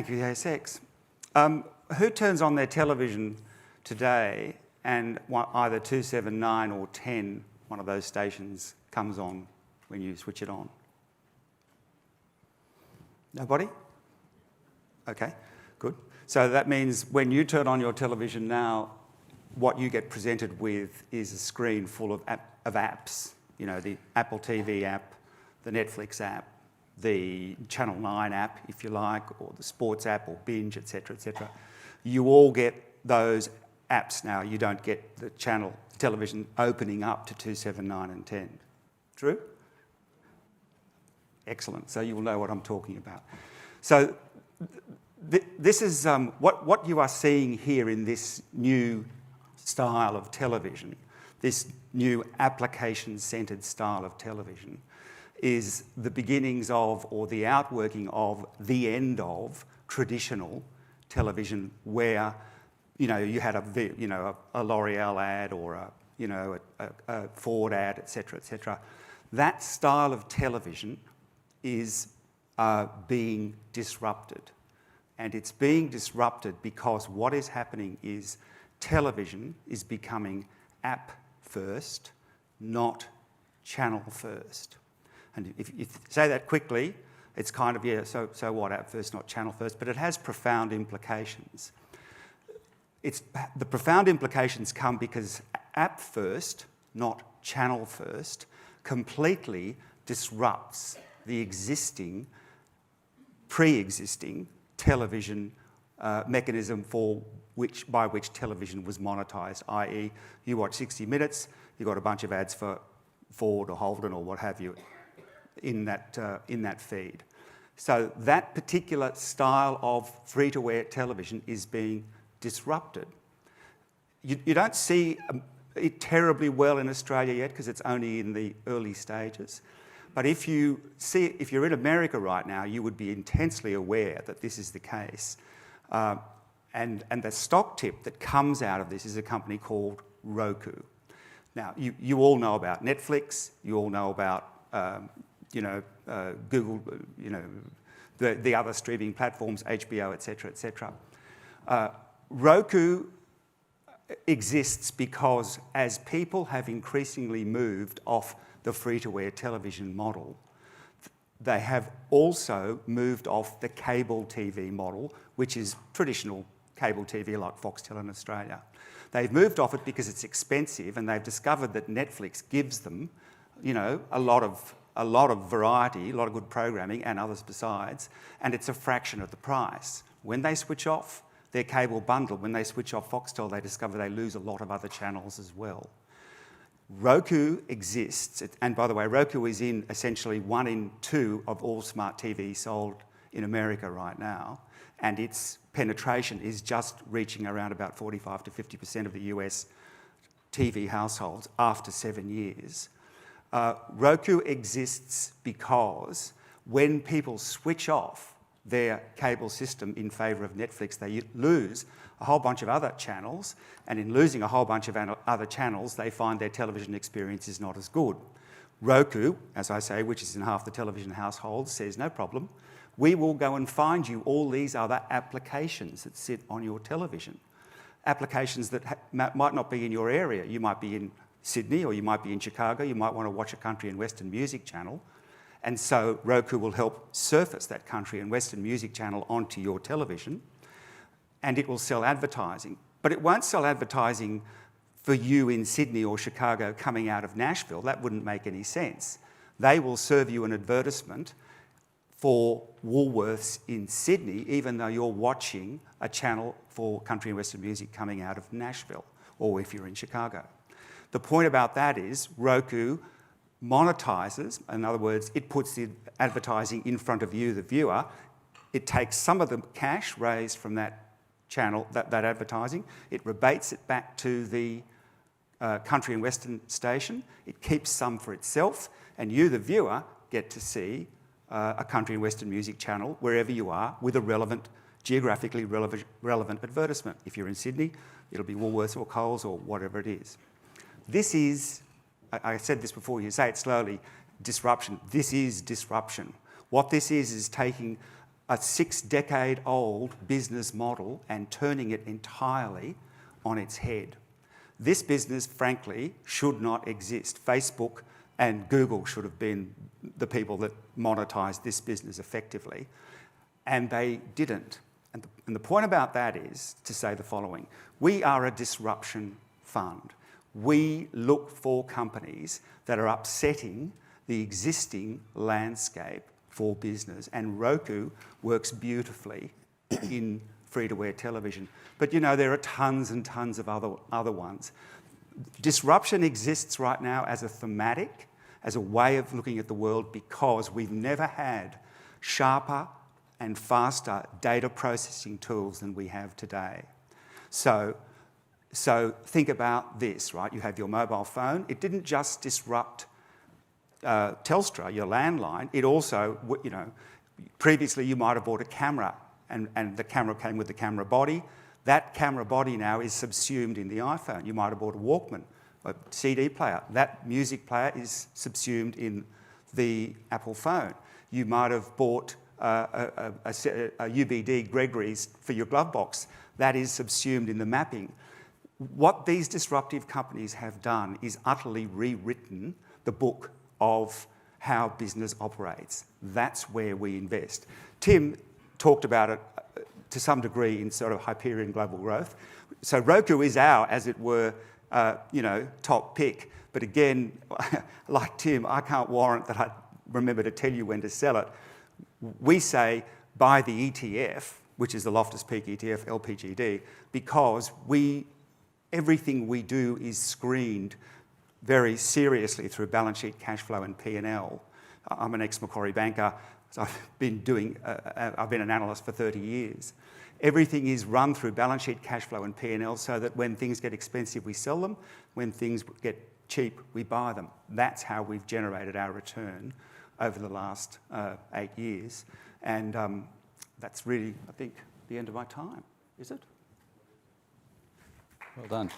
Thank you, ASX. Who turns on their television today and either 279 or 10, one of those stations, comes on when you switch it on? Nobody? Okay, good. So that means when you turn on your television now, what you get presented with is a screen full of apps. You know, the Apple TV app, the Netflix app, the Channel 9 app, if you like, or the sports app, or Binge, etc., etc. You all get those apps now. You don't get the television opening up to 279 and 10. True? Excellent. So you will know what I'm talking about. So this is what you are seeing here in this new style of television, this new application-centred style of television, is the beginnings of, or the outworking of, the end of traditional television, where you had a L'Oreal ad or a Ford ad, etc., etc. That style of television is being disrupted, and it's being disrupted because what is happening is television is becoming app first, not channel first. And if you say that quickly, it's kind of, yeah, so what, app first, not channel first, but it has profound implications. The profound implications come because app first, not channel first, completely disrupts the pre-existing television mechanism by which television was monetised, i.e. you watch 60 Minutes, you got a bunch of ads for Ford or Holden or what have you in that feed. So that particular style of free-to-air television is being disrupted. You don't see it terribly well in Australia yet because it's only in the early stages. But if you're in America right now, you would be intensely aware that this is the case. And the stock tip that comes out of this is a company called Roku. Now, you all know about Netflix, you all know about Google, the other streaming platforms, HBO, etc., etc. Roku exists because as people have increasingly moved off the free-to-air television model, they have also moved off the cable TV model, which is traditional cable TV like Foxtel in Australia. They've moved off it because it's expensive, and they've discovered that Netflix gives them, a lot of variety, a lot of good programming, and others besides, and it's a fraction of the price. When they switch off their cable bundle, when they switch off Foxtel, they discover they lose a lot of other channels as well. Roku exists, and by the way, Roku is in essentially 1 in 2 of all smart TVs sold in America right now, and its penetration is just reaching around about 45 to 50% of the US TV households after 7 years. Roku exists because when people switch off their cable system in favour of Netflix, they lose a whole bunch of other channels, and in losing a whole bunch of other channels, they find their television experience is not as good. Roku, as I say, which is in half the television households, says no problem. We will go and find you all these other applications that sit on your television. Applications that might not be in your area. You might be in Sydney, or you might be in Chicago. You might want to watch a country and western music channel. And so Roku will help surface that country and western music channel onto your television, and it will sell advertising. But it won't sell advertising for you in Sydney or Chicago coming out of Nashville. That wouldn't make any sense. They will serve you an advertisement for Woolworths in Sydney, even though you're watching a channel for country and western music coming out of Nashville, or if you're in Chicago. The point about that is Roku monetises, in other words, it puts the advertising in front of you, the viewer. It takes some of the cash raised from that channel, that advertising, it rebates it back to the country and western station, it keeps some for itself, and you, the viewer, get to see a country and western music channel wherever you are with a geographically relevant advertisement. If you're in Sydney, it'll be Woolworths or Coles or whatever it is. This is, I said this before, you say it slowly, disruption. This is disruption. What this is taking a 6-decade-old business model and turning it entirely on its head. This business, frankly, should not exist. Facebook and Google should have been the people that monetised this business effectively, and they didn't. And the point about that is to say the following. We are a disruption fund. We look for companies that are upsetting the existing landscape for business, and Roku works beautifully in free-to-air television. But you know, there are tons and tons of other ones. Disruption exists right now as a thematic, as a way of looking at the world, because we've never had sharper and faster data processing tools than we have today. So think about this, right? You have your mobile phone. It didn't just disrupt Telstra, your landline. It also, you know, previously you might have bought a camera and the camera came with the camera body. That camera body now is subsumed in the iPhone. You might have bought a Walkman, a CD player. That music player is subsumed in the Apple phone. You might have bought a UBD Gregory's for your glove box. That is subsumed in the mapping. What these disruptive companies have done is utterly rewritten the book of how business operates. That's where we invest. Tim talked about it to some degree in sort of Hyperion Global Growth. So Roku is our, as it were, top pick. But again, like Tim, I can't warrant that I remember to tell you when to sell it. We say buy the ETF, which is the Loftus Peak ETF, LPGD, because everything we do is screened very seriously through balance sheet, cash flow and P&L. I'm an ex-Macquarie banker, so I've been an analyst for 30 years. Everything is run through balance sheet, cash flow and P&L so that when things get expensive, we sell them. When things get cheap, we buy them. That's how we've generated our return over the last 8 years. And that's really, I think, the end of my time, is it? Well done.